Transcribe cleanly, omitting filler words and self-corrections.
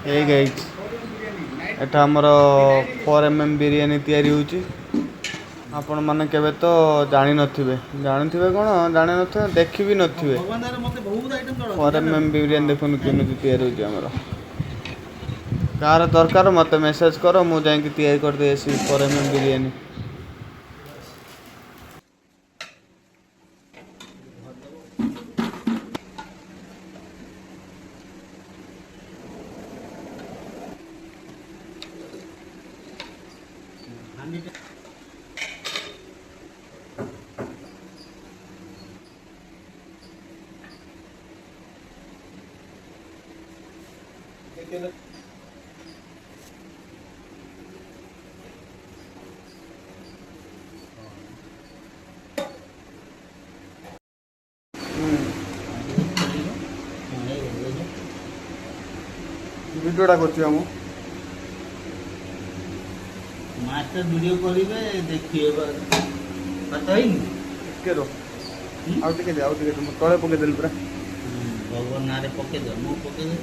Hey guys, एटा हमर 4 बिरयानी तैयारी होची। आपण माने केबे तो जानि नथिबे कोन जानि नथिबे देखि भी नथिबे। 4 बिरयानी देखुन केमिति तैयारी होची हमर। कार दरकार मते मेसेज करो मु जाई कि तैयारी कर देसी 4 बिरयानी। वीडियोटा करछि हम मास्टर वीडियो करिवे देखिए पता ही के रो आउ टिके दे तुम तळे पके देल पूरा भगवान नारे पके दो मु पके दे